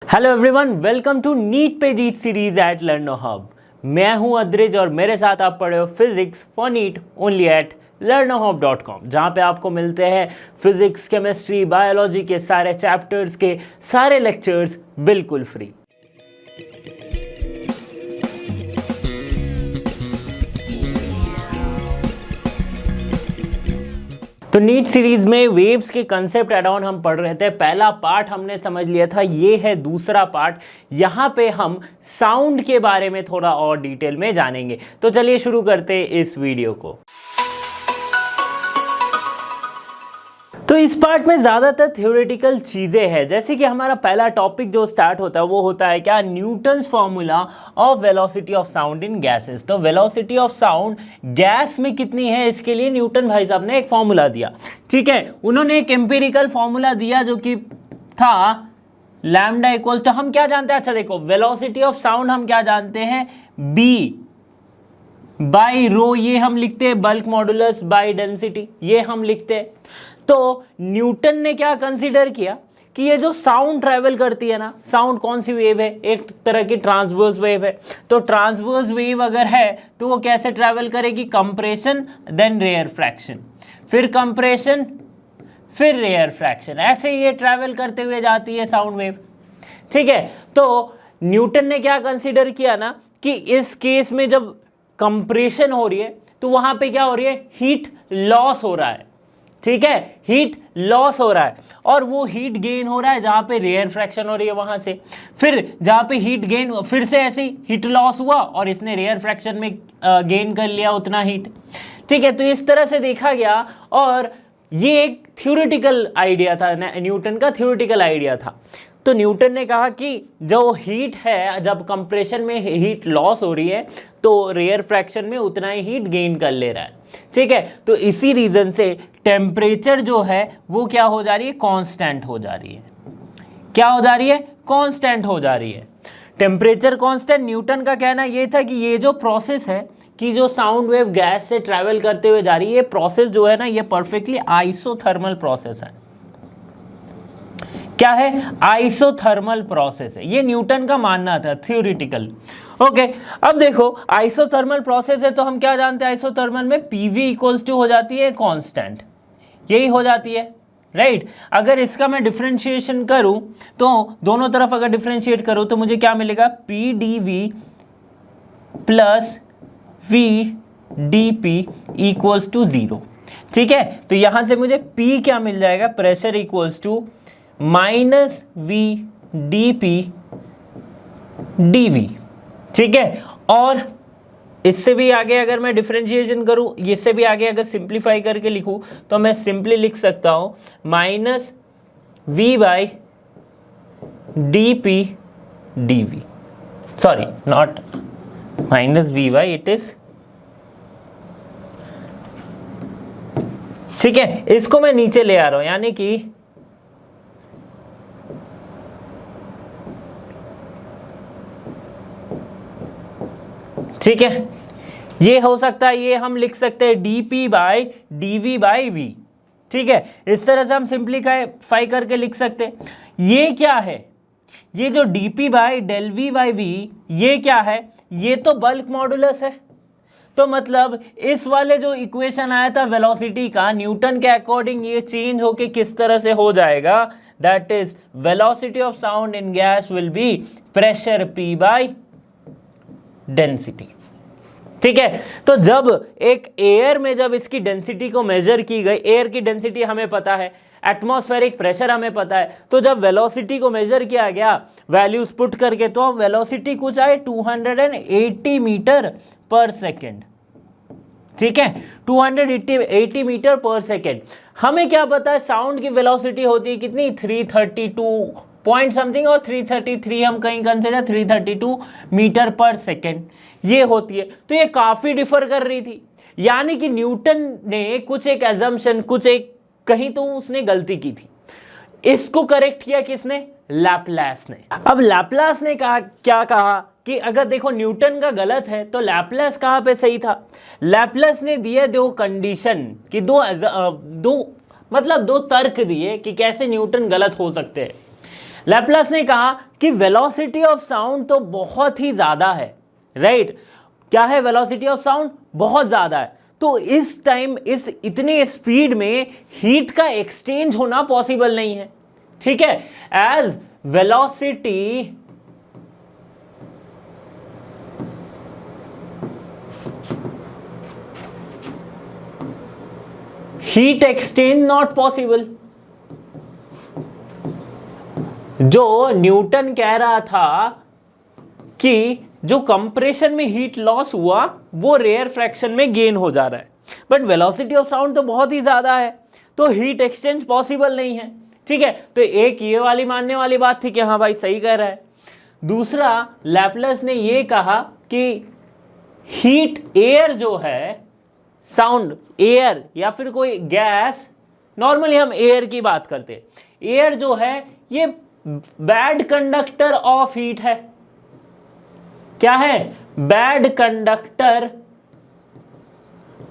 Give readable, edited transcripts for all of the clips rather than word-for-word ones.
Hello everyone, welcome to NEET पे जीत series at learner hub. मैं हूं अद्रिज और मेरे साथ आप पढ़े हो physics for NEET only at learnerhub.com, जहां पे आपको मिलते हैं फिजिक्स, केमिस्ट्री, बायोलॉजी के सारे चैप्टर्स के सारे लेक्चर्स बिल्कुल फ्री। तो नीट सीरीज में वेव्स के कंसेप्ट एड ऑन हम पढ़ रहे थे। पहला पार्ट हमने समझ लिया था, ये है दूसरा पार्ट। यहां पे हम साउंड के बारे में थोड़ा और डिटेल में जानेंगे। तो चलिए शुरू करते हैं इस वीडियो को। तो इस पार्ट में ज़्यादातर थ्योरेटिकल चीज़ें हैं, जैसे कि हमारा पहला टॉपिक जो स्टार्ट होता है वो होता है क्या, Newton's formula of velocity of sound in gases. तो वेलोसिटी ऑफ साउंड गैस में कितनी है, इसके लिए न्यूटन भाई साहब ने एक फॉर्मूला दिया। ठीक है, उन्होंने एक एम्पिरिकल फॉर्मूला दिया जो कि था लैम्डा इक्वल्स टू, हम क्या जानते हैं, अच्छा देखो, वेलोसिटी ऑफ साउंड हम क्या जानते हैं, बी बाई रो, ये हम लिखते हैं बल्क मॉडुलस बाई डेंसिटी, ये हम लिखते हैं। तो न्यूटन ने क्या कंसीडर किया कि ये जो साउंड ट्रैवल करती है ना, साउंड कौन सी वेव है, एक तरह की ट्रांसवर्स वेव है। तो ट्रांसवर्स वेव अगर है तो वो कैसे ट्रैवल करेगी, कंप्रेशन देन रेयर फ्रैक्शन, फिर कंप्रेशन फिर रेयर फ्रैक्शन, ऐसे ये ट्रैवल करते हुए जाती है साउंड वेव। ठीक है, तो न्यूटन ने क्या कंसीडर किया ना कि इस केस में जब कंप्रेशन हो रही है तो वहां पे क्या हो रही है, हीट लॉस हो रहा है। ठीक है, हीट लॉस हो रहा है और वो हीट गेन हो रहा है जहां पे रेयर फ्रैक्शन हो रही है वहां से, फिर जहां पे हीट गेन, फिर से ऐसे हीट लॉस हुआ और इसने रेयर फ्रैक्शन में गेन कर लिया उतना हीट। ठीक है, तो इस तरह से देखा गया और ये एक थ्योरेटिकल आइडिया था, न्यूटन का थ्योरेटिकल आइडिया था। तो न्यूटन ने कहा कि जो हीट है, जब कंप्रेशन में हीट लॉस हो रही है तो रेयर फ्रैक्शन में उतना ही हीट गेन कर ले रहा है। ठीक है, तो इसी रीजन से टेम्परेचर जो है वो क्या हो जा रही है, कांस्टेंट हो जा रही है। क्या हो जा रही है, कांस्टेंट हो जा रही है, टेम्परेचर कांस्टेंट। न्यूटन का कहना ये था कि ये जो प्रोसेस है कि जो साउंड वेव गैस से ट्रैवल करते हुए जा रही है, ये प्रोसेस जो है ना, ये परफेक्टली आइसोथर्मल प्रोसेस है। क्या है, आइसोथर्मल प्रोसेस है, ये न्यूटन का मानना था थ्योरेटिकल। ओके, अब देखो आइसोथर्मल प्रोसेस है तो हम क्या जानते हैं, आइसोथर्मल में पीवी इक्वल्स टू हो जाती है कांस्टेंट, यही हो जाती है, राइट। अगर इसका मैं डिफरेंशिएशन करूं तो दोनों तरफ अगर डिफरेंशिएट करूं तो मुझे क्या मिलेगा, P D V plus V D P equals to 0। ठीक है, तो यहां से मुझे P क्या मिल जाएगा, pressure equals to minus V D P D V. ठीक है, और इससे भी आगे अगर मैं डिफरेंशिएशन करूं, इससे भी आगे अगर सिंप्लीफाई करके लिखूं तो मैं सिंपली लिख सकता हूं minus V by D P D V, sorry not minus V by, it is, ठीक है, इसको मैं नीचे ले आ रहा हूं, यानी कि ठीक है, ये हो सकता है, ये हम लिख सकते हैं D P by D V by V. ठीक है, इस तरह से हम सिंप्लीफाई करके लिख सकते हैं। ये क्या है, ये जो D P by del V by V, ये क्या है, ये तो बल्क मॉडुलस है। तो मतलब इस वाले जो इक्वेशन आया था वेलोसिटी का, न्यूटन के अकॉर्डिंग ये चेंज होके किस तरह से हो जाएगा, that is velocity of sound in gas will be pressure P by density. ठीक है, तो जब एक एयर में जब इसकी डेंसिटी को मेजर की गई, एयर की डेंसिटी हमें पता है, एटमॉस्फेरिक प्रेशर हमें पता है, तो जब वेलोसिटी को मेजर किया गया वैल्यूज पुट करके, तो वेलोसिटी कुछ आए 280 मीटर पर सेकेंड। ठीक है, 280 मीटर पर सेकेंड। हमें क्या पता है, साउंड की वेलोसिटी होती है कितनी, 332 पॉइंट समथिंग, और 333 हम कहीं कंसिडर 332 मीटर पर सेकेंड ये होती है। तो ये काफी डिफर कर रही थी, यानी कि न्यूटन ने कुछ एक एजम्पशन, कुछ एक कहीं तो उसने गलती की थी। इसको करेक्ट किया किसने, लैपलास ने। अब लैपलास ने कहा, क्या कहा कि अगर देखो न्यूटन का गलत है तो लैपलास कहां पे सही था। लैपलास ने दिए दो कंडीशन कि दो तर्क दिए कि कैसे न्यूटन गलत हो सकते हैं। लैपलास ने कहा कि वेलोसिटी ऑफ साउंड तो बहुत ही ज्यादा है, राइट? क्या है वेलोसिटी ऑफ साउंड? बहुत ज्यादा है। तो इस टाइम इस इतने स्पीड में हीट का एक्सचेंज होना पॉसिबल नहीं है, ठीक है? As velocity heat exchange not possible. जो न्यूटन कह रहा था कि जो कंप्रेशन में हीट लॉस हुआ वो रेयर फ्रैक्शन में गेन हो जा रहा है, बट वेलोसिटी ऑफ साउंड तो बहुत ही ज्यादा है, तो हीट एक्सचेंज पॉसिबल नहीं है, ठीक है? तो एक ये वाली मानने वाली बात थी कि हाँ भाई सही कह रहा है। दूसरा, लैपलास ने ये कहा कि हीट एयर जो है, साउंड एयर या फिर कोई गैस, नॉर्मली हम एयर की बात करते हैं, एयर जो है ये बैड कंडक्टर ऑफ हीट है। क्या है? बैड कंडक्टर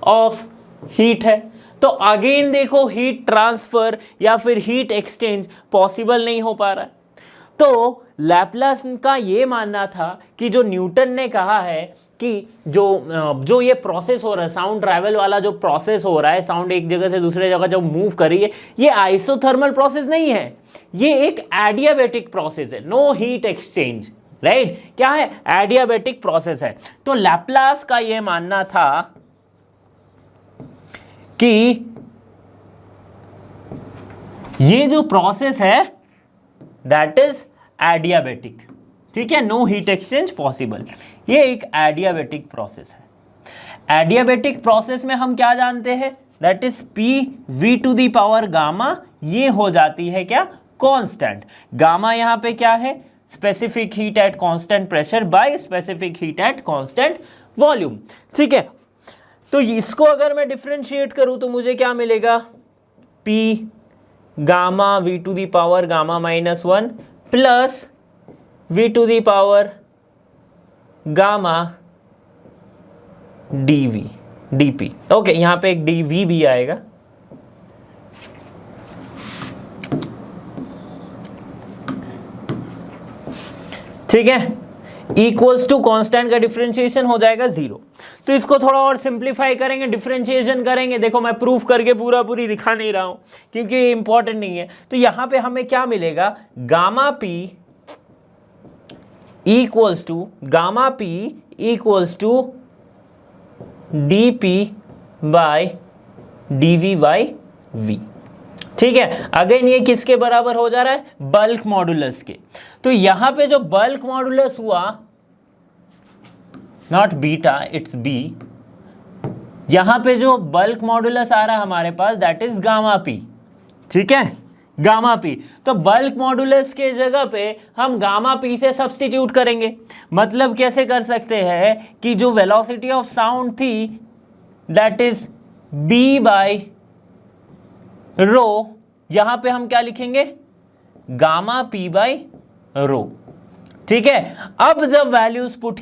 ऑफ हीट है। तो अगेन देखो हीट ट्रांसफर या फिर हीट एक्सचेंज पॉसिबल नहीं हो पा रहा है। तो लैपलास का ये मानना था कि जो न्यूटन ने कहा है कि जो ये प्रोसेस हो रहा है, साउंड ट्रैवल वाला जो प्रोसेस हो रहा है, साउंड एक जगह से दूसरे जगह जब मूव कर रही है, ये आइसोथर्मल प्रोसेस नहीं है, ये एक एडियाबैटिक प्रोसेस है, नो हीट एक्सचेंज, राइट? क्या है? एडियाबैटिक प्रोसेस है। तो लैपलास का ये मानना था कि ये जो प्रोसेस है दैट इज एडियाबैटिक, ठीक है? नो हीट एक्सचेंज पॉसिबल, ये एक एडियाबैटिक प्रोसेस है। एडियाबैटिक प्रोसेस में हम क्या जानते हैं? That is P V to the power gamma, ये हो जाती है क्या? कांस्टेंट। गामा यहां पे क्या है? Specific heat at constant pressure by specific heat at constant volume, ठीक है? तो इसको अगर मैं डिफरेंशिएट करूं तो मुझे क्या मिलेगा? P gamma V to the power gamma -1 plus V to the power gamma DV DP. Okay, यहां पे एक डीवी भी आएगा। ठीक है, इक्वल्स टू कांस्टेंट का डिफरेंशिएशन हो जाएगा 0। तो इसको थोड़ा और सिंप्लीफाई करेंगे, डिफरेंशिएशन करेंगे। देखो मैं प्रूफ करके पूरी दिखा नहीं रहा हूं क्योंकि ये इंपॉर्टेंट नहीं है। तो यहां पे हमें क्या मिलेगा? Gamma P equals to D P by DV by V, ठीक है? अगेन ये किसके बराबर हो जा रहा है? बल्क मॉडुलस के। तो यहां पे जो बल्क मॉडुलस हुआ, नॉट बीटा इट्स बी, यहां पे जो बल्क मॉडुलस आ रहा है हमारे पास दैट इज गामा पी, ठीक है? Gamma P. तो बल्क मॉडुलस के जगह पे हम गामा पी से सब्स्टिट्यूट करेंगे। मतलब कैसे कर सकते हैं कि जो वेलोसिटी ऑफ साउंड थी दैट इज बी बाय रो, यहां पे हम क्या लिखेंगे? गामा पी बाय रो, ठीक है? अब जब वैल्यूज पुट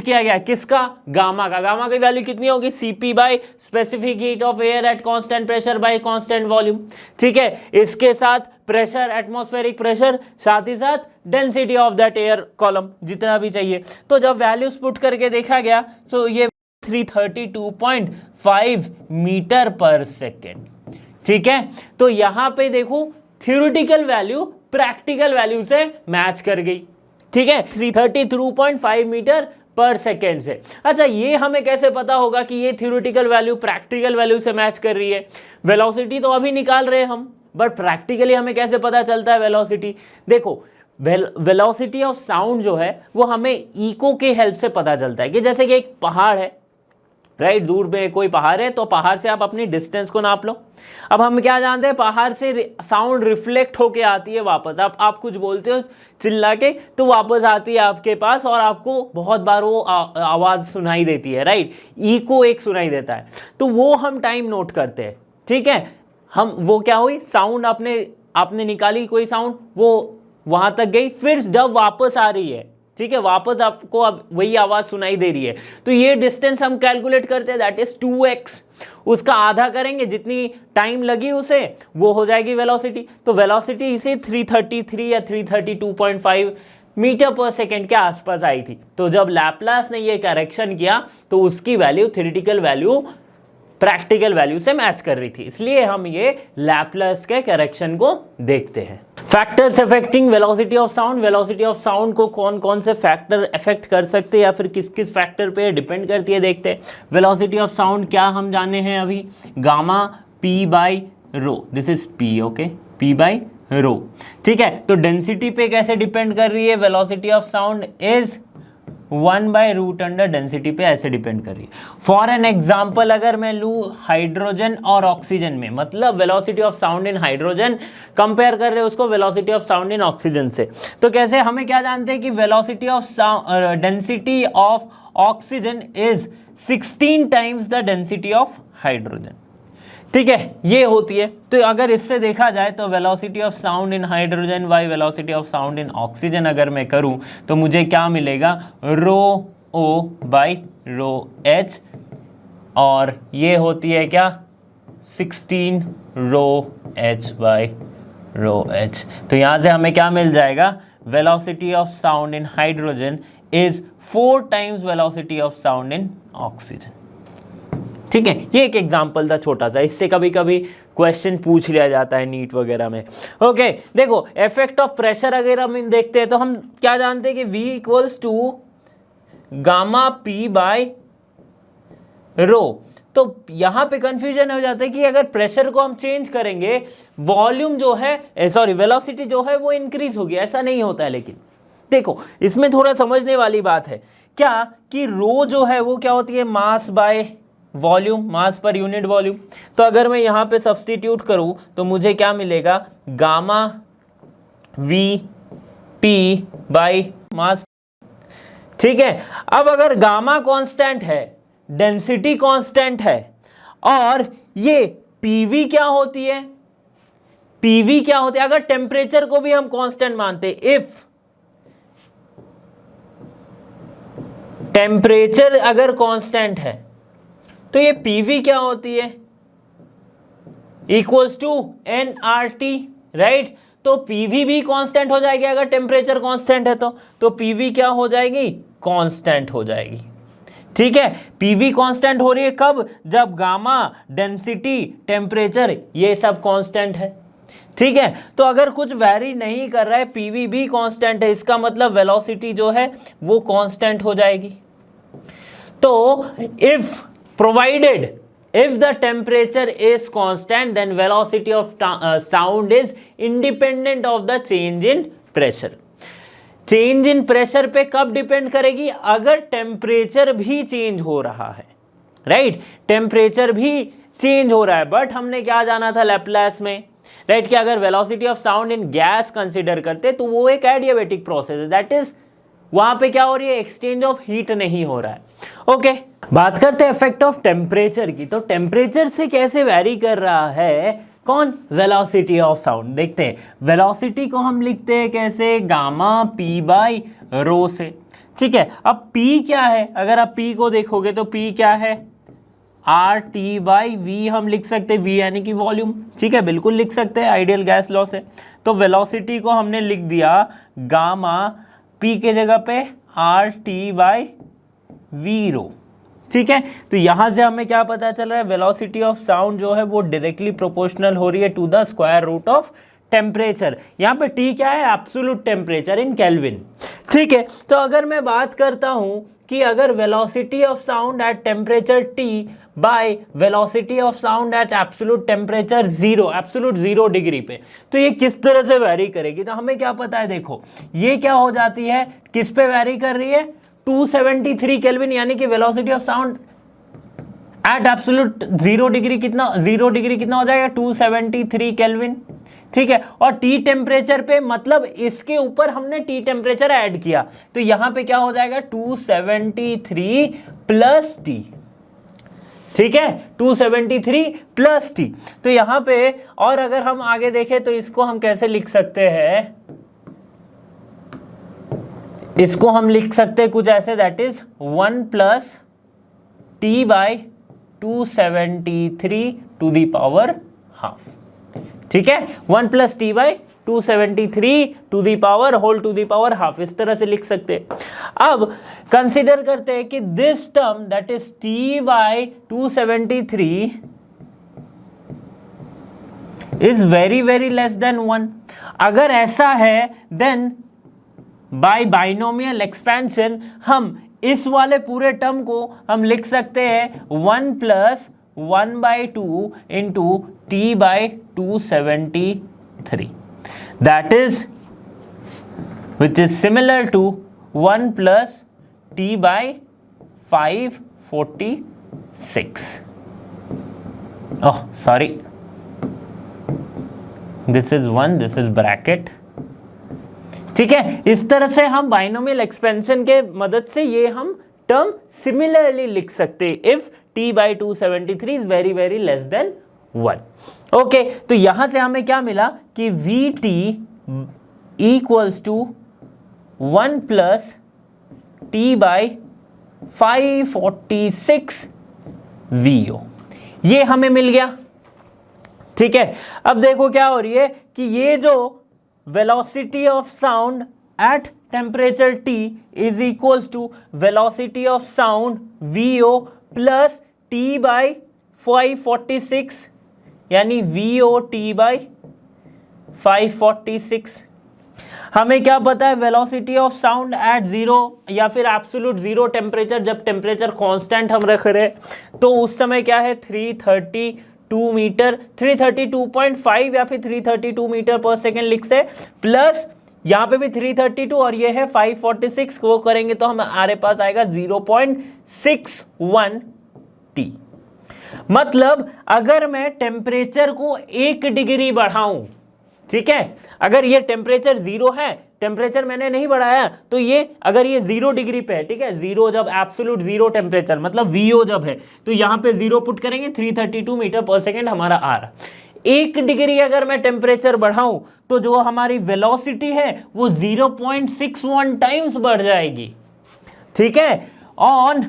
किया गया किसका? गामा का। गामा की वैल्यू कितनी होगी? Cp by specific heat of air at constant pressure by constant volume, ठीक है? इसके साथ प्रेशर, एटमॉस्फेरिक प्रेशर, साथ ही साथ density of that air column, जितना भी चाहिए। तो जब वैल्यूज पुट करके देखा गया तो ये 332.5 मीटर पर सेकेंड, ठीक है? तो यहां पे देखो थ्योरेटिकल वैल्यू प्रैक्टिकल वैल्यू से मैच कर गई, ठीक है? 332.5 मीटर पर सेकेंड से। अच्छा, ये हमें कैसे पता होगा कि ये थ्योरेटिकल वैल्यू प्रैक्टिकल वैल्यू से मैच कर रही है? वेलोसिटी तो अभी निकाल रहे हैं हम, बट प्रैक्टिकली हमें कैसे पता चलता है वेलोसिटी? देखो वेलोसिटी ऑफ साउंड जो है वो हमें इको के हेल्प से पता चलता है कि जैसे कि एक पहाड़ है, राइट? दूर में कोई पहाड़ है तो पहाड़ से आप अपनी डिस्टेंस को नाप लो। अब हम क्या जानते हैं? पहाड़ से साउंड रिफ्लेक्ट होके आती है वापस। आप कुछ बोलते हो चिल्ला के तो वापस आती है आपके पास और आपको बहुत बार वो आवाज सुनाई देती है, राइट? इको एक सुनाई देता है, तो वो हम टाइम नोट करते हैं, ठीक है? हम वो क्या हुई? साउंड आपने निकाली कोई साउंड, वो वहां तक गई, फिर जब वापस आ रही है ठीक है, वापस आपको अब वही आवाज सुनाई दे रही है। तो ये डिस्टेंस हम कैलकुलेट करते हैं, दैट इज 2x, उसका आधा करेंगे, जितनी टाइम लगी उसे वो हो जाएगी वेलोसिटी। तो वेलोसिटी इसे 333 या 332.5 मीटर पर सेकेंड के आसपास आई थी। तो जब लैपलास ने ये करेक्शन किया तो उसकी value theoretical value practical value से मैच कर रही थी, इसलिए हम ये लैपलास के करेक्शन को देखते हैं। Factors affecting velocity of sound, velocity of sound को कौन कौन से फैक्टर अफेक्ट कर सकते हैं या फिर किस किस फैक्टर पे डिपेंड करती है देखते हैं। वेलोसिटी ऑफ साउंड क्या हम जाने हैं अभी, gamma P by row, this is P, okay, P by रो, ठीक है। तो डेंसिटी पे कैसे डिपेंड कर रही है, वेलोसिटी ऑफ साउंड इज 1/√अंडर डेंसिटी पे ऐसे डिपेंड कर रही है। फॉर एन एग्जाम्पल अगर मैं लूँ हाइड्रोजन और ऑक्सीजन में, मतलब velocity of sound in hydrogen compare कर रहे हैं उसको velocity of sound in oxygen से, तो कैसे, हमें क्या जानते हैं कि velocity of density of oxygen is 16 times the density of hydrogen, ठीक है, ये होती है। तो अगर इससे देखा जाए तो velocity of sound in hydrogen by velocity of sound in oxygen अगर मैं करूं तो मुझे क्या मिलेगा, रो ओ बाई रो एच, और ये होती है क्या 16 रो एच बाई रो एच। तो यहाँ से हमें क्या मिल जाएगा, velocity of sound in hydrogen is 4 times velocity of sound in oxygen, ठीक है। ये एक एग्जाम्पल था छोटा सा, इससे कभी कभी क्वेश्चन पूछ लिया जाता है नीट वगैरह में। ओके, देखो इफेक्ट ऑफ प्रेशर अगर हम देखते हैं तो हम क्या जानते हैं कि V equals to gamma P by rho. तो यहां पे कंफ्यूजन हो जाता है कि अगर प्रेशर को हम चेंज करेंगे वॉल्यूम जो है सॉरी वेलोसिटी जो है वो इंक्रीज होगी, ऐसा नहीं होता है। लेकिन देखो इसमें थोड़ा समझने वाली बात है क्या कि रो जो है वो क्या होती है, mass by volume, mass per unit volume. तो अगर मैं यहाँ पे सब्स्टिट्यूट करूँ तो मुझे क्या मिलेगा, gamma V P by mass, ठीक है। अब अगर गामा कांस्टेंट है, डेंसिटी कांस्टेंट है, और ये पीवी क्या होती है, पीवी क्या होती है, अगर टेम्परेचर को भी हम कांस्टेंट मानते, इफ टेम्परेचर अगर कांस्टेंट है तो ये पीवी क्या होती है, equals to N R T, right. तो पीवी भी कांस्टेंट हो जाएगी अगर टेम्परेचर कांस्टेंट है तो पीवी क्या हो जाएगी, कांस्टेंट हो जाएगी, ठीक है। पीवी कांस्टेंट हो रही है कब, जब गामा, डेंसिटी, टेम्परेचर ये सब कांस्टेंट है, ठीक है। तो अगर कुछ वैरी नहीं कर रहा है, पीवी भी कांस्टेंट है, इसका मतलब वेलोसिटी जो है वो कांस्टेंट हो जाएगी। तो if provided if the temperature is constant then velocity of sound is independent of the change in pressure। Change in pressure पे कब डिपेंड करेगी, अगर टेम्परेचर भी चेंज हो रहा है, राइट, टेम्परेचर भी चेंज हो रहा है। बट हमने क्या जाना था लैपलास में, राइट, कि अगर velocity of sound in gas consider करते तो वो एक एडियाबेटिक प्रोसेस है, दैट इज वहां पे क्या हो रही है, एक्सचेंज ऑफ हीट नहीं हो रहा है। ओके, बात करते हैं इफेक्ट ऑफ टेम्परेचर की। तो टेम्परेचर से कैसे वैरी कर रहा है कौन, वेलोसिटी ऑफ साउंड। देखते हैं वेलोसिटी को हम लिखते हैं कैसे, गामा पी बाई रो से, ठीक है। अब पी क्या है, अगर आप पी को देखोगे तो पी क्या है, आर टी बाई वी हम लिख सकते हैं, वी यानी कि वॉल्यूम, ठीक है, बिल्कुल लिख सकते हैं आइडियल गैस लॉ से। तो वेलोसिटी को हमने लिख दिया गामा पी के जगह पे आर टी बाई वी रो, ठीक है। तो यहां से हमें क्या पता चल रहा है, वेलोसिटी ऑफ साउंड जो है वो डायरेक्टली प्रोपोर्शनल हो रही है to the square root of temperature. यहां पे टी क्या है, एब्सोल्यूट टेम्परेचर इन केल्विन, ठीक है। तो अगर मैं बात करता हूं कि अगर velocity of sound at temperature T by velocity of sound eight absolute temperature zero, absolute 0 degree पे, तो ये किस तरह से वैरी करेगी। तो हमें क्या पता है, देखो ये क्या हो जाती है, किस पे वैरी कर रही है, 273 केल्विन, यानी कि velocity of sound eight absolute 0 degree कितना, 0 डिग्री कितना हो जाएगा, 273 केल्विन, ठीक है। और टी टेम्परेचर पे मतलब इसके ऊपर हमने टी टेम्परेचर ऐड किया, तो यहां पे क्या हो जाएगा 273 प्लस टी, ठीक है, 273 प्लस टी। तो यहां पे और अगर हम आगे देखें तो इसको हम कैसे लिख सकते हैं, इसको हम लिख सकते हैं कुछ ऐसे, that is 1 plus T by 273 to the power half. ठीक है, 1 plus T by 273 to the power whole to the power half, इस तरह से लिख सकते हैं। अब कंसीडर करते हैं कि this term that is T by 273 is very very less than 1। अगर ऐसा है देन बाय बाइनोमियल एक्सपेंशन हम इस वाले पूरे टर्म को हम लिख सकते हैं 1 plus 1/2 into T by 273, that is which is similar to 1 plus T by 546। Oh sorry, this is 1, this is bracket. ठीक है, इस तरह से हम बाइनोमियल एक्सपेंशन के मदद से ये हम टर्म सिमिलरली लिख सकते हैं if t by 273 is very very less than 1। Okay, तो यहां से हमें क्या मिला कि vt equals to 1 plus T by 546 vo, ये हमें मिल गया। ठीक है, अब देखो क्या हो रही है कि ये जो velocity of sound at temperature T is equals to velocity of sound VO plus T by 546, यानी VO T by 546। हमें क्या पता है, velocity of sound eight zero या फिर एब्सोल्यूट जीरो टेम्परेचर, जब टेम्परेचर कांस्टेंट हम रख रहे तो उस समय क्या है 332 मीटर, 332.5 या फिर 332 मीटर पर सेकेंड लिख से, प्लस यहाँ पे भी 332 और ये है 546, वो करेंगे तो हमारे पास आएगा 0.61 टी। मतलब अगर मैं टेम्परेचर को 1 डिग्री बढ़ाऊं, ठीक है, अगर ये टेम्परेचर 0 है, टेम्परेचर मैंने नहीं बढ़ाया, तो ये अगर ये 0 डिग्री पे है, ठीक है, 0 जब एब्सोल्यूट 0 टेम्परेचर मतलब VO जब है, तो यहाँ पे 0 पुट करेंगे, 332 मीटर पर सेकेंड हमारा आ रहा। 1 डिग्री अगर मैं टेम्परेचर बढ़ाऊं तो जो हमारी वेलोसिटी है वो 0.61 टाइम्स बढ़ जाएगी। ठीक है, on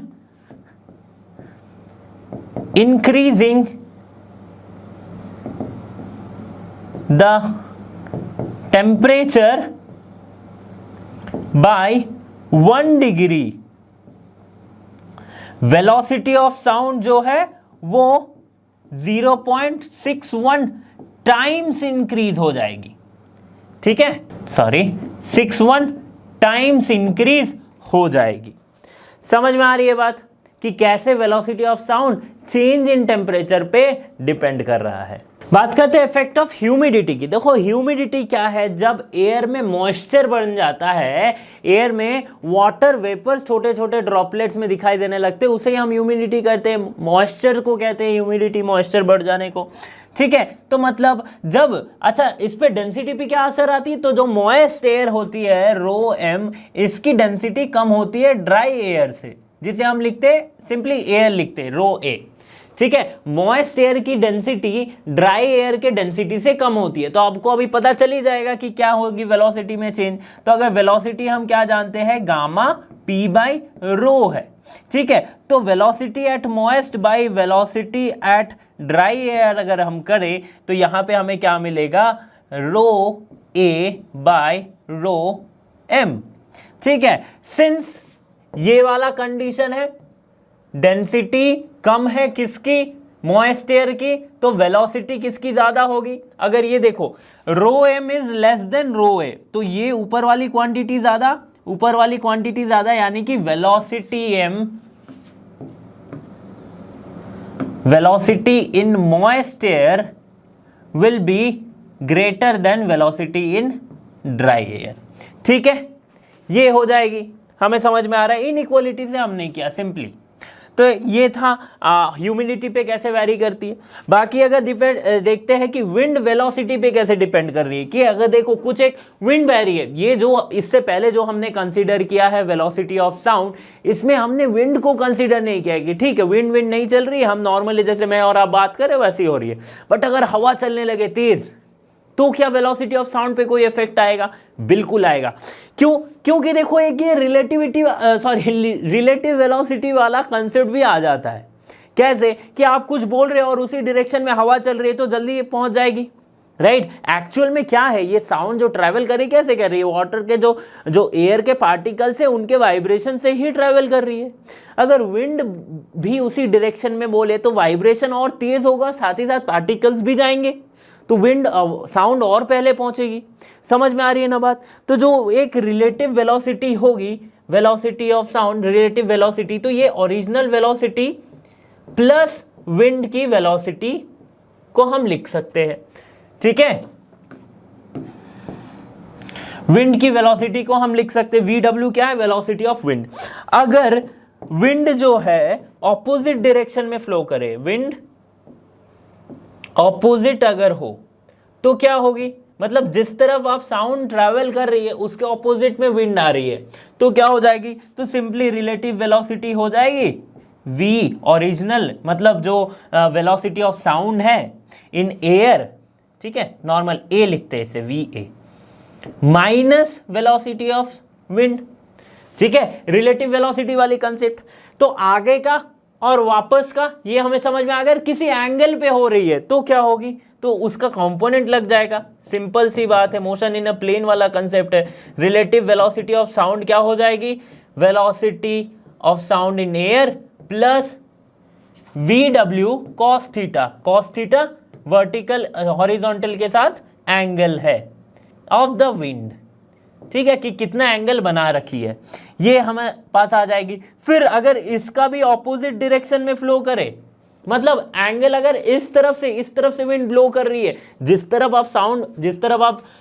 increasing the temperature by 1 degree, velocity of sound जो है वो 0.61 टाइम्स इंक्रीज हो जाएगी। ठीक है, सॉरी 61 टाइम्स इंक्रीज हो जाएगी। समझ में आ रही है बात कि कैसे velocity of sound change in temperature पे डिपेंड कर रहा है। बात करते हैं इफेक्ट ऑफ ह्यूमिडिटी की। देखो ह्यूमिडिटी क्या है, जब एयर में मॉइस्चर बन जाता है, एयर में वाटर वेपर्स छोटे छोटे ड्रॉपलेट्स में दिखाई देने लगते हैं, उसे हम ह्यूमिडिटी कहते हैं, मॉइस्चर को कहते हैं ह्यूमिडिटी, मॉइस्चर बढ़ जाने को। ठीक है, तो मतलब जब, अच्छा इस पे डेंसिटी पे क्या असर आती है, तो जो मॉइस्ट एयर होती है रो एम, इसकी डेंसिटी कम होती है ड्राई एयर से, जिसे हम लिखते हैं सिंपली एयर लिखते हैं रो ए। ठीक है, मॉइस्ट एयर की डेंसिटी ड्राई एयर के डेंसिटी से कम होती है, तो आपको अभी पता चल ही जाएगा कि क्या होगी वेलोसिटी में चेंज। तो अगर वेलोसिटी हम क्या जानते हैं, गामा पी बाई रो है। ठीक है, तो velocity at moist by velocity at dry air अगर हम करें तो यहां पे हमें क्या मिलेगा, रो ए बाय रो एम। ठीक है, सिंस ये वाला कंडीशन है, डेंसिटी कम है किसकी, मॉइस्ट एयर की, तो वेलोसिटी किसकी ज्यादा होगी। अगर ये देखो रो एम इज लेस देन रो ए, तो ये ऊपर वाली क्वांटिटी ज्यादा, ऊपर वाली क्वांटिटी ज्यादा, यानी कि velocity um, velocity in moist air will be greater than velocity in dry air. ठीक है, ये हो जाएगी, हमें समझ में आ रहा है। इनइक्वालिटी से हमने किया सिंपली, तो ये था ह्यूमिडिटी पे कैसे वैरी करती है। बाकी अगर देखते हैं कि विंड वेलोसिटी पे कैसे डिपेंड कर रही है, कि अगर देखो कुछ एक विंड बैरी है, ये जो इससे पहले जो हमने कंसीडर किया है वेलोसिटी ऑफ साउंड, इसमें हमने विंड को कंसीडर नहीं किया कि ठीक है विंड नहीं चल रही है, हम नॉर्मली जैसे मैं और आप बात करें वैसी हो रही है। बट अगर हवा चलने लगे तेज, तो क्या वेलोसिटी ऑफ साउंड पे कोई इफेक्ट आएगा? बिल्कुल आएगा। क्यों? क्योंकि देखो एक ये रिलेटिव वेलोसिटी वाला कंसेप्ट भी आ जाता है। कैसे कि आप कुछ बोल रहे हो और उसी डायरेक्शन में हवा चल रही है तो जल्दी पहुंच जाएगी, राइट? एक्चुअल में क्या है, ये साउंड जो ट्रैवल कर रही है कैसे कर रही है? वाटर के जो एयर के पार्टिकल्स है उनके वाइब्रेशन से ही ट्रैवल कर रही है। अगर विंड भी उसी डायरेक्शन में बोले तो वाइब्रेशन और तेज होगा, साथ ही साथ पार्टिकल्स भी जाएंगे, तो विंड साउंड और पहले पहुंचेगी। समझ में आ रही है ना बात? तो जो एक रिलेटिव वेलोसिटी होगी, velocity of sound, relative velocity, तो ये ओरिजिनल वेलोसिटी प्लस विंड की वेलोसिटी को हम लिख सकते हैं, ठीक है? विंड की वेलोसिटी को हम लिख सकते हैं, VW क्या है? Velocity of wind. अगर विंड जो है ऑपोजिट डायरेक्शन में फ्लो करे, विंड ऑपोजिट अगर हो तो क्या होगी? मतलब जिस तरफ आप साउंड ट्रैवल कर रही है उसके ऑपोजिट में विंड आ रही है तो क्या हो जाएगी? तो सिंपली रिलेटिव वेलोसिटी हो जाएगी V ओरिजिनल, मतलब जो वेलोसिटी ऑफ साउंड है इन एयर, ठीक है, नॉर्मल A लिखते हैं इसे, VA, minus velocity of wind, ठीक है? रिलेटिव वेलोसिटी वाली कंसेप्ट। तो आगे का और वापस का ये हमें समझ में, अगर किसी एंगल पे हो रही है तो क्या होगी? तो उसका कंपोनेंट लग जाएगा। सिंपल सी बात है, मोशन इन अ प्लेन वाला कंसेप्ट है। रिलेटिव वेलोसिटी ऑफ साउंड क्या हो जाएगी? Velocity of sound in air plus VW cos theta. cos theta vertical horizontal के साथ एंगल है ऑफ द विंड, ठीक है, कि कितना एंगल बना रखी है, ये हमें पास आ जाएगी। फिर अगर इसका भी ऑपोजिट डायरेक्शन में फ्लो करे, मतलब एंगल अगर इस तरफ से विंड ब्लो कर रही है, जिस तरफ आप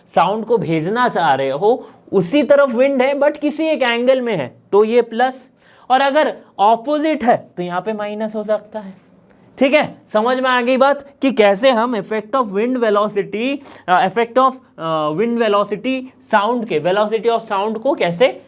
साउंड को भेजना चाह रहे हो उसी तरफ विंड है बट किसी एक एंगल में है, तो ये प्लस, और अगर ऑपोजिट है तो यहां पे माइनस हो सकता है, ठीक है? समझ में आ गई बात कि कैसे हम effect of wind velocity sound के, वेलोसिटी ऑफ साउंड को कैसे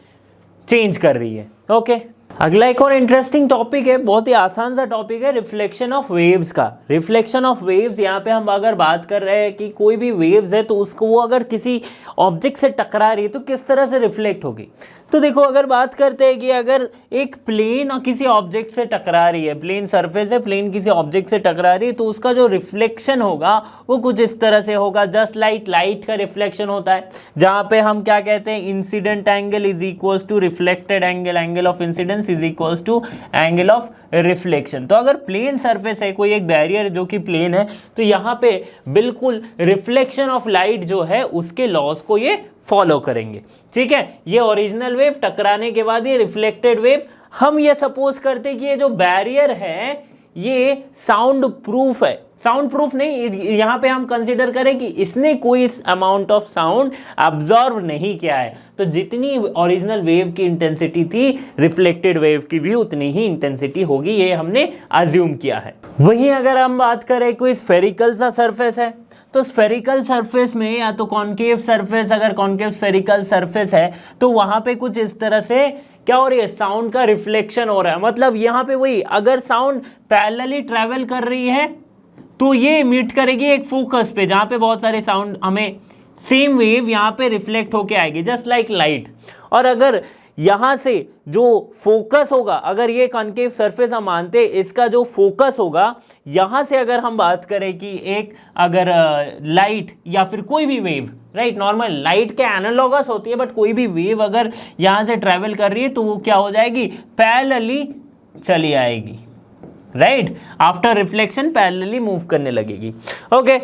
चेंज कर रही है। ओके, अगला एक और इंटरेस्टिंग टॉपिक है, बहुत ही आसान सा टॉपिक है, रिफ्लेक्शन ऑफ वेव्स का। रिफ्लेक्शन ऑफ वेव्स, यहाँ पे हम अगर बात कर रहे हैं कि कोई भी वेव्स है तो उसको वो अगर किसी ऑब्जेक्ट से टकरा रही है तो किस तरह से रिफ्लेक्ट होगी। तो देखो अगर बात करते हैं कि अगर एक प्लेन और किसी ऑब्जेक्ट से टकरा रही है, प्लेन सरफेस है, प्लेन किसी ऑब्जेक्ट से टकरा रही है, तो उसका जो रिफ्लेक्शन होगा वो कुछ इस तरह से होगा, जस्ट लाइट का रिफ्लेक्शन होता है, जहाँ पे हम क्या कहते हैं, incident angle is equals to reflected angle, angle of incidence is equals to angle of reflection. तो अगर प्लेन सरफेस है, कोई एक बैरियर जो कि प्लेन है, तो यहाँ पे बिल्कुल रिफ्लेक्शन ऑफ लाइट जो है उसके लॉज को ये फॉलो करेंगे, ठीक है? ये ओरिजिनल वेव टकराने के बाद ये रिफ्लेक्टेड वेव, हम ये सपोज करते हैं कि ये जो बैरियर है ये साउंड प्रूफ है। साउंड प्रूफ नहीं, यहाँ पे हम कंसीडर करें कि इसने कोई अमाउंट ऑफ साउंड अब्जॉर्व नहीं किया है, तो जितनी ओरिजिनल वेव की इंटेंसिटी थी रिफ्लेक्टेड वेव की भी उतनी ही इंटेंसिटी होगी, ये हमने अज्यूम किया है। वहीं अगर हम बात करें कोई स्फेरिकल सा सरफेस है, तो स्फेरिकल सरफेस में या तो कॉन्केव सरफेस, अगर कॉन्केव स्फेरिकल सरफेस है तो वहां पे कुछ इस तरह से क्या हो रही है, साउंड का रिफ्लेक्शन हो रहा है। मतलब यहाँ पे वही, अगर साउंड पैरेलली ट्रैवल कर रही है तो ये मीट करेगी एक फोकस पे, जहाँ पे बहुत सारे साउंड हमें सेम वेव यहाँ पे रिफ्लेक्ट होके आएगी, जस्ट लाइक लाइट। और अगर यहाँ से जो फोकस होगा, अगर ये कॉन्केव सरफेस हम मानते हैं, इसका जो फोकस होगा यहाँ से, अगर हम बात करें कि एक अगर लाइट या फिर कोई भी वेव, राइट, नॉर्मल लाइट के एनालॉगस होती है, बट कोई भी वेव अगर यहाँ से ट्रैवल कर रही है तो वो क्या हो जाएगी, पैरेलली चली आएगी, right, after reflection parallelly move करने लगेगी। ओके,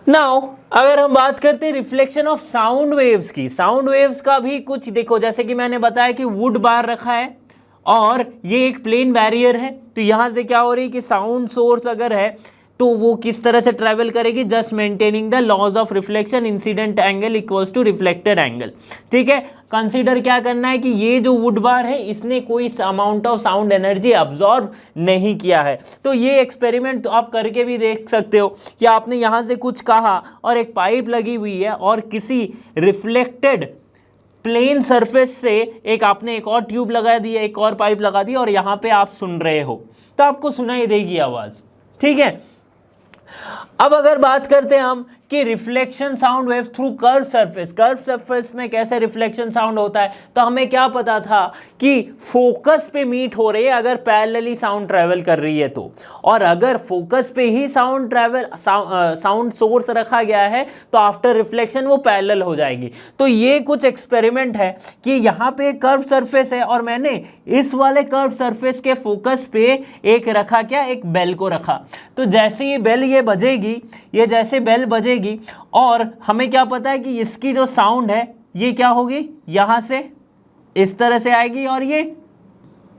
नाउ अगर हम बात करते हैं रिफ्लेक्शन ऑफ साउंड वेव्स की, साउंड वेव्स का भी कुछ देखो, जैसे कि मैंने बताया कि वुड बार रखा है और ये एक प्लेन बैरियर है, तो यहाँ से क्या हो रही है कि साउंड सोर्स अगर है तो वो किस तरह से ट्रैवल करेगी, just maintaining the laws of reflection, incident angle equals to reflected angle, ठीक है? कंसीडर क्या करना है कि ये जो वुड बार है इसने कोई amount of sound energy absorb नहीं किया है। तो ये एक्सपेरिमेंट तो आप करके भी देख सकते हो कि आपने यहाँ से कुछ कहा और एक पाइप लगी हुई है और किसी रिफ्लेक्टेड प्लेन सरफेस से आपने एक और ट्यूब लगा दी है, एक और पाइप लगा दी और यहाँ पे आप सुन रहे हो तो आपको सुनाई देगी आवाज़, ठीक है? अब अगर बात करते हैं हम कि reflection sound wave through curve surface में कैसे रिफ्लेक्शन साउंड होता है, तो हमें क्या पता था कि फोकस पे मीट हो रही है अगर पैरेलली साउंड ट्रेवल कर रही है तो, और अगर फोकस पे ही साउंड सोर्स रखा गया है तो आफ्टर रिफ्लेक्शन वो पैरेलल हो जाएगी। तो ये कुछ एक्सपेरिमेंट है कि यहाँ पे कर्व सरफेस है और मैंने इस वाले कर्व सरफेस के फोकस पे एक रखा, क्या, एक बेल को रखा। तो जैसे ये बेल ये बजेगी, ये जैसे बेल बजेगी, और हमें क्या पता है कि इसकी जो साउंड है ये क्या होगी, यहाँ से इस तरह से आएगी और ये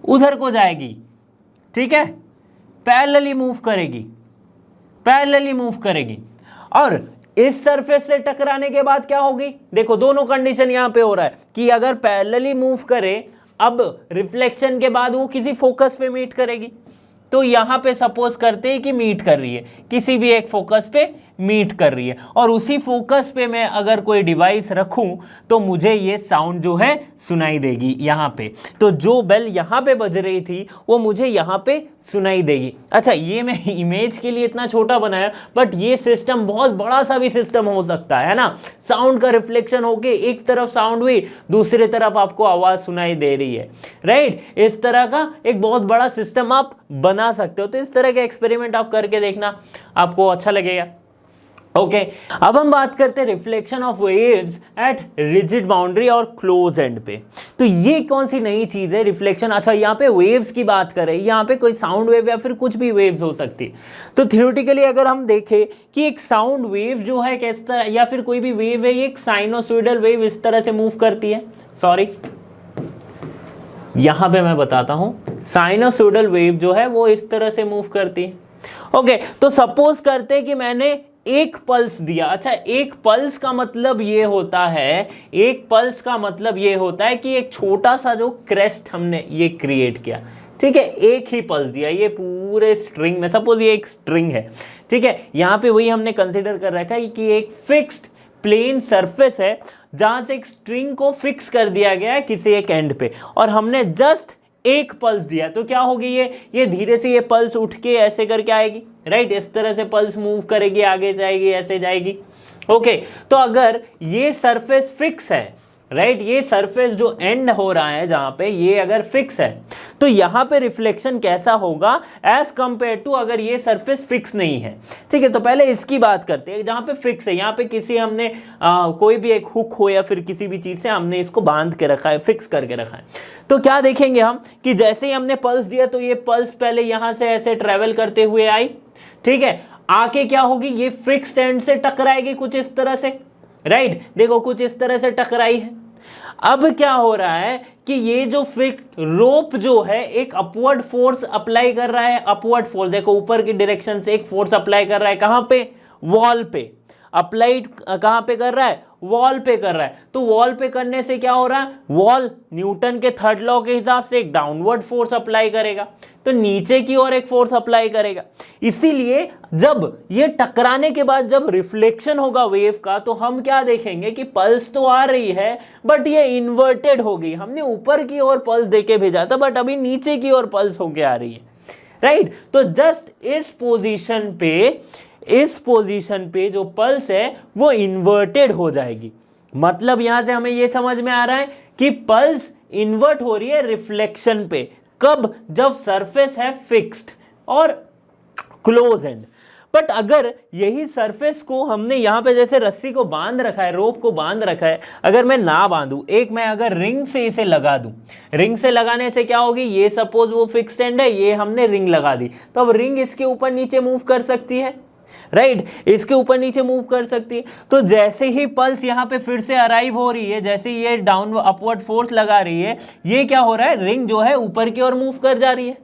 उधर को जाएगी, ठीक है, पैरेलली मूव करेगी। और इस सरफेस से टकराने के बाद क्या होगी, देखो दोनों कंडीशन यहां पे हो रहा है कि अगर पैरेलली मूव करे, अब रिफ्लेक्शन के बाद वो किसी फोकस पे मीट करेगी, तो यहां पे सपोज करते हैं कि मीट कर रही है, किसी भी एक फोकस पे मीट कर रही है, और उसी फोकस पे मैं अगर कोई डिवाइस रखूं तो मुझे ये साउंड जो है सुनाई देगी यहाँ पे। तो जो बेल यहाँ पे बज रही थी वो मुझे यहाँ पे सुनाई देगी। अच्छा, ये मैं इमेज के लिए इतना छोटा बनाया, बट ये सिस्टम बहुत बड़ा सा भी सिस्टम हो सकता है ना। साउंड का रिफ्लेक्शन होके एक तरफ साउंड हुई, दूसरी तरफ आपको आवाज़ सुनाई दे रही है, राइट। इस तरह का एक बहुत बड़ा सिस्टम आप बना सकते हो। तो इस तरह के एक्सपेरिमेंट आप करके देखना, आपको अच्छा लगेगा। ओके, अब हम बात करते हैं reflection of waves at rigid boundary और क्लोज एंड पे। तो ये कौन सी नई चीज है रिफ्लेक्शन। अच्छा, यहाँ पे वेव्स की बात करें, यहाँ पे कोई साउंड वेव या फिर कुछ भी वेव्स हो सकती है। तो थ्योरेटिकली अगर हम देखें कि एक साउंड वेव जो है किस तरह, या फिर कोई भी वेव है, ये एक साइनोसॉइडल वेव इस तरह से मूव करती है। सॉरी, यहां पे मैं बताता हूं, साइनोसॉइडल वेव जो है वो इस तरह से मूव करती है। ओके, तो सपोज करते हैं कि मैंने एक पल्स दिया। अच्छा, एक पल्स का मतलब ये होता है, कि एक छोटा सा जो क्रेस्ट हमने ये क्रिएट किया, ठीक है, एक ही पल्स दिया ये पूरे स्ट्रिंग में। सपोज ये एक स्ट्रिंग है, ठीक है, यहाँ पे वही हमने कंसिडर कर रखा है कि एक फिक्स्ड प्लेन सरफेस है जहां से एक स्ट्रिंग को फिक्स कर दिया गया है किसी एक एंड पे, और हमने जस्ट एक पल्स दिया। तो क्या होगी, ये धीरे से ये पल्स उठ के ऐसे करके आएगी, राइट, इस तरह से पल्स मूव करेगी, आगे जाएगी, ऐसे जाएगी। ओके, तो अगर ये सरफेस फिक्स है, राइट, ये सरफेस जो एंड हो रहा है जहां पे, ये अगर फिक्स है, तो यहां पे रिफ्लेक्शन कैसा होगा एज कंपेयर टू अगर ये सरफेस फिक्स नहीं है। ठीक है, तो पहले इसकी बात करते हैं। जहां पे फिक्स है, यहां पे किसी हमने कोई भी एक हुक हो या फिर किसी भी चीज से हमने इसको बांध के रखा है, फिक्स करके रखा है, तो क्या देखेंगे हम कि जैसे ही हमने पल्स दिया तो ये पल्स पहले यहां से ऐसे ट्रेवल करते हुए आई, ठीक है, आके क्या होगी, ये फिक्स्ड एंड से टकराएगी कुछ इस तरह से, राइट, देखो कुछ इस तरह से टकराई है। अब क्या हो रहा है कि ये जो रोप जो है एक अपवर्ड फोर्स अप्लाई कर रहा है, अपवर्ड फोर्स, देखो ऊपर की डायरेक्शन से एक फोर्स अप्लाई कर रहा है, कहां पे, वॉल पे। अप्लाइड कहां पे कर रहा है, वॉल पे कर रहा है। तो वॉल पे करने से क्या हो रहा है, वॉल न्यूटन के थर्ड लॉ के हिसाब से एक डाउनवर्ड फोर्स अप्लाई करेगा, तो नीचे की ओर एक फोर्स अप्लाई करेगा। इसीलिए जब ये टकराने के बाद जब रिफ्लेक्शन होगा वेव का, तो हम क्या देखेंगे कि पल्स तो आ रही है बट ये इन्वर्टेड हो गई। हमने ऊपर की ओर पल्स देके भेजा था बट अभी नीचे की ओर पल्स होके आ रही है, राइट। तो जस्ट इस पोजीशन पे जो पल्स है वो इन्वर्टेड हो जाएगी। मतलब यहां से हमें ये समझ में आ रहा है कि पल्स इन्वर्ट हो रही है रिफ्लेक्शन पे। कब, जब सरफेस है फिक्स्ड और क्लोज एंड। बट अगर यही सरफेस को हमने यहां पे जैसे रस्सी को बांध रखा है, रोप को बांध रखा है, अगर मैं ना बांधूं, एक मैं अगर रिंग से इसे लगा दूं, रिंग से लगाने से क्या होगी, ये सपोज वो फिक्स्ड एंड है, ये हमने रिंग लगा दी, तो अब रिंग इसके ऊपर नीचे मूव कर सकती है, राइट, इसके ऊपर नीचे मूव कर सकती है। तो जैसे ही पल्स यहाँ पे फिर से अराइव हो रही है, जैसे ये डाउन अपवर्ड फोर्स लगा रही है, ये क्या हो रहा है, रिंग जो है ऊपर की ओर मूव कर जा रही है,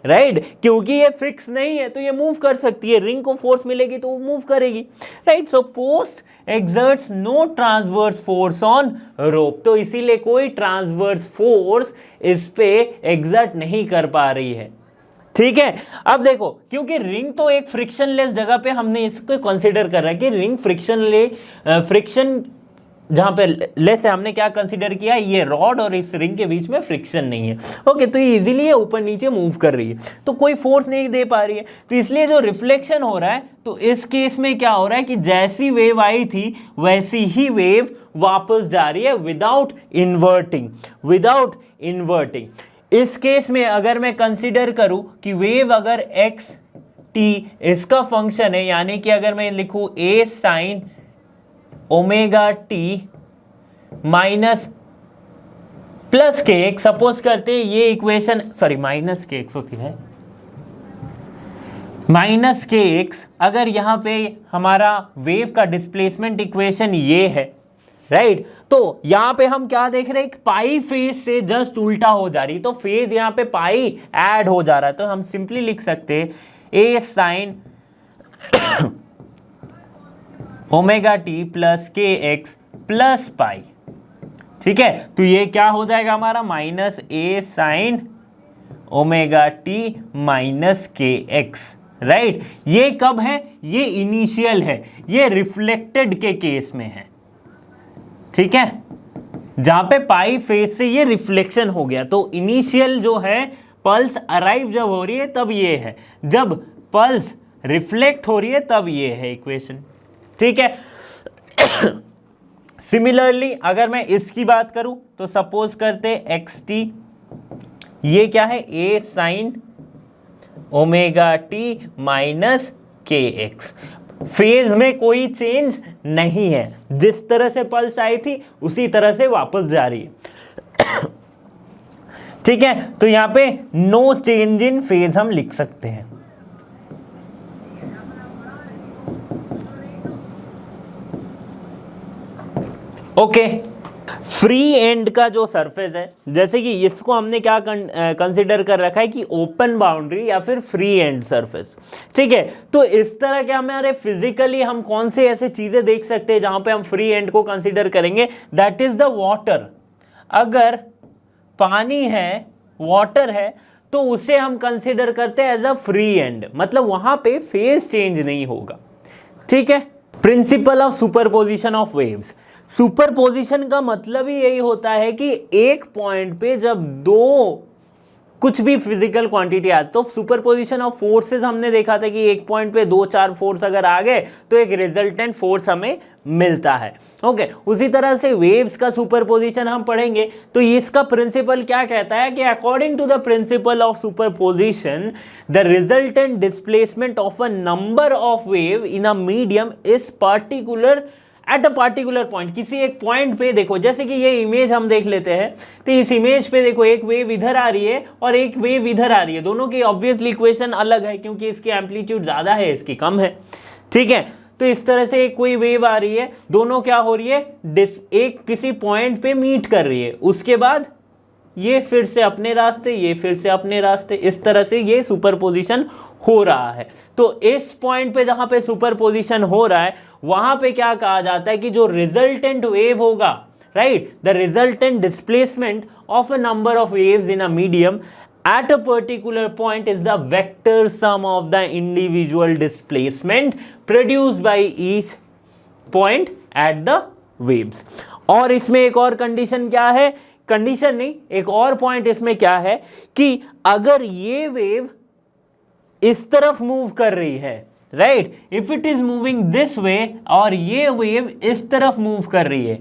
राइट, क्योंकि ये फिक्स नहीं है तो ये मूव कर सकती है, रिंग को फोर्स मिलेगी तो वो मूव करेगी, right. So post exerts no transverse force on rope, तो इसीलिए कोई ट्रांसवर्स फोर्स इस पे एक्सर्ट नहीं कर पा रही है, ठीक है। अब देखो, क्योंकि रिंग तो एक फ्रिक्शनलेस जगह पे हमने इसको कंसीडर कर रहा है कि रिंग फ्रिक्शन जहां पे लेस है हमने क्या कंसीडर किया, ये रॉड और इस रिंग के बीच में फ्रिक्शन नहीं है। ओके, तो ये इजीली है ऊपर नीचे मूव कर रही है, तो कोई फोर्स नहीं दे पा रही है, तो इसलिए जो रिफ्लेक्शन हो रहा है, तो इस केस में क्या हो रहा है कि जैसी वेव आई थी वैसी ही वेव वापस जा रही है विदाउट इन्वर्टिंग। इस केस में अगर मैं कंसीडर करूं कि वेव अगर एक्स टी इसका फंक्शन है, यानी कि अगर मैं लिखूं A sine omega t minus plus k x, suppose करते ये equation, sorry minus k x होती है, माइनस के एक्स, अगर यहां पे हमारा वेव का डिस्प्लेसमेंट इक्वेशन ये है, राइट, तो यहां पे हम क्या देख रहे हैं, पाई फेज से जस्ट उल्टा हो जा रही, तो फेज यहां पे पाई ऐड हो जा रहा है, तो हम सिंपली लिख सकते हैं ए sine omega T plus k x plus pi. ठीक है, तो ये क्या हो जाएगा हमारा, माइनस ए sine omega t minus k x, right. ये कब है, ये इनिशियल है, ये रिफ्लेक्टेड के केस में है, ठीक है, जहां पे पाई फेज से ये रिफ्लेक्शन हो गया, तो इनिशियल जो है पल्स अराइव जब हो रही है तब ये है, जब पल्स रिफ्लेक्ट हो रही है तब ये है इक्वेशन, ठीक है। सिमिलरली अगर मैं इसकी बात करूं तो सपोज करते एक्स टी, ये क्या है, ए sine omega t minus k x, phase में कोई चेंज नहीं है, जिस तरह से पल्स आई थी उसी तरह से वापस जा रही है, ठीक है, तो यहां पे नो चेंज इन फेज हम लिख सकते हैं। ओके, फ्री एंड का जो सरफेस है, जैसे कि इसको हमने क्या कंसिडर कर रखा है कि ओपन बाउंड्री या फिर फ्री एंड सरफेस, ठीक है, तो इस तरह के हमारे फिजिकली हम कौन से ऐसे चीजें देख सकते हैं जहां पे हम फ्री एंड को कंसिडर करेंगे, दैट इज द वाटर। अगर पानी है, वाटर है, तो उसे हम कंसिडर करते हैं एज अ फ्री एंड, मतलब वहां पे फेज चेंज नहीं होगा, ठीक है। Principal of superposition of waves, superposition का मतलब ही यही होता है कि एक पॉइंट पे जब दो कुछ भी फिजिकल क्वांटिटी आती, तो सुपरपोजिशन ऑफ फोर्सेस हमने देखा था कि एक पॉइंट पे 2-4 फोर्स अगर आ गए तो एक रिजल्टेंट फोर्स हमें मिलता है, ओके। उसी तरह से वेव्स का सुपरपोजिशन हम पढ़ेंगे, तो इसका प्रिंसिपल क्या कहता है कि according to the principle of superposition the resultant displacement of a number of wave in a medium is particular at a particular point, किसी एक पॉइंट पे देखो, जैसे कि ये इमेज हम देख लेते हैं, तो इस इमेज पे देखो एक वेव इधर आ रही है और एक वेव इधर आ रही है, दोनों की ऑब्वियसली इक्वेशन अलग है क्योंकि इसकी एम्पलीट्यूड ज्यादा है, इसकी कम है, ठीक है। तो इस तरह से कोई वेव आ रही है, दोनों क्या हो रही है, एक किसी पॉइंट पे मीट कर रही है, उसके बाद ये फिर से अपने रास्ते, ये फिर से अपने रास्ते, इस तरह से ये सुपरपोजिशन हो रहा है। तो इस पॉइंट पे जहां पे सुपरपोजिशन हो रहा है वहां पे क्या कहा जाता है कि जो रिजल्टेंट वेव होगा, right, the resultant displacement of a number of waves in a medium at a particular point is the vector sum of the individual displacement produced by each point at the waves। और इसमें एक और condition क्या है, condition नहीं, एक और point इसमें क्या है कि अगर ये वेव इस तरफ मूव कर रही है, right, if it is moving this way, और ये वेव इस तरफ मूव कर रही है,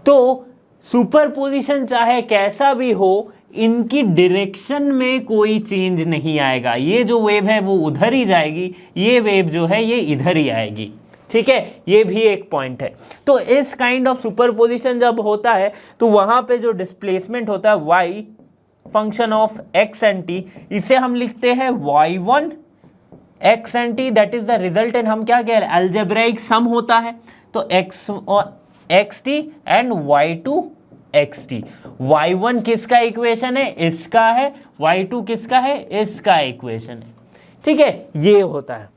तो सुपरपोजिशन चाहे कैसा भी हो, इनकी डायरेक्शन में कोई चेंज नहीं आएगा। ये जो वेव है वो उधर ही जाएगी, ये वेव जो है ये इधर ही आएगी, ठीक है, ये भी एक पॉइंट है। तो इस काइंड ऑफ सुपरपोजिशन जब होता है तो वहां पे जो डिस्प्लेसमेंट होता है y function of x and t, इसे हम लिखते हैं y1 x and t, that is the resultant. हम क्या कह रहे हैं, अलजेब्राइक सम होता है, तो x और xt and y2 xt। y1 किसका इक्वेशन है, इसका है, y2 किसका है, इसका इक्वेशन है, ठीक है, ये होता है।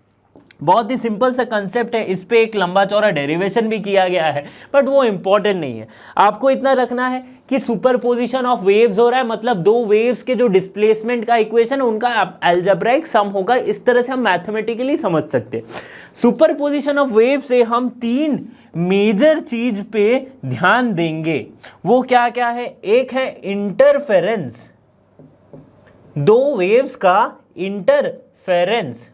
बहुत ही सिंपल सा कंसेप्ट है, इस पे एक लंबा चौड़ा डेरिवेशन भी किया गया है, बट वो इंपॉर्टेंट नहीं है। आपको इतना रखना है कि सुपरपोजिशन ऑफ वेव्स हो रहा है, मतलब दो वेव्स के जो डिस्प्लेसमेंट का इक्वेशन उनका अलजेब्राइक सम होगा। इस तरह से हम मैथमेटिकली समझ सकते हैं। सुपरपोजिशन ऑफ वेव से हम तीन मेजर चीज पे ध्यान देंगे। वो क्या क्या है? एक है इंटरफेरेंस, दो वेव्स का इंटरफेरेंस,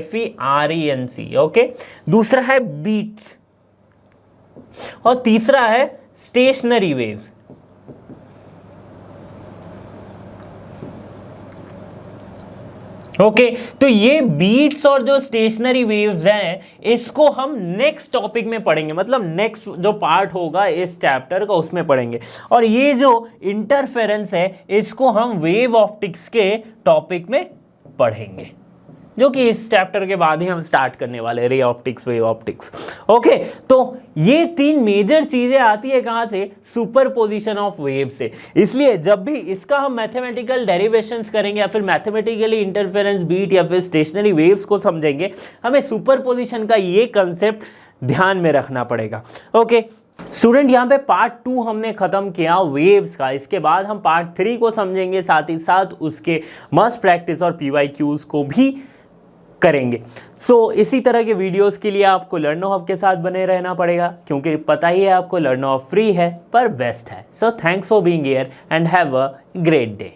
FERENC, ओके। दूसरा है बीट्स और तीसरा है स्टेशनरी वेव्स। ओके तो ये बीट्स और जो स्टेशनरी वेव्स हैं इसको हम नेक्स्ट टॉपिक में पढ़ेंगे, मतलब नेक्स्ट जो पार्ट होगा इस चैप्टर का उसमें पढ़ेंगे। और ये जो इंटरफेरेंस है इसको हम वेव ऑप्टिक्स के टॉपिक में पढ़ेंगे, जो कि इस चैप्टर के बाद ही हम स्टार्ट करने वाले, ray optics, wave optics. Okay तो ये तीन मेजर चीजें आती है कहां से? सुपरपोजिशन ऑफ वेव से। इसलिए जब भी इसका हम मैथमेटिकल डेरिवेशंस करेंगे या फिर मैथमेटिकली इंटरफेरेंस, बीट या फिर स्टेशनरी वेव्स को समझेंगे, हमें सुपरपोजिशन का ये कंसेप्ट ध्यान में रखना पड़ेगा। ओके स्टूडेंट, यहाँ पे पार्ट 2 हमने खत्म किया वेव्स का। इसके बाद हम पार्ट 3 को समझेंगे, साथ ही साथ उसके मस्ट प्रैक्टिस और PYQs को भी करेंगे। इसी तरह के वीडियोस के लिए आपको लर्नो हब के साथ बने रहना पड़ेगा, क्योंकि पता ही है आपको लर्नो हब फ्री है पर बेस्ट है। Thanks for being here and have a great day.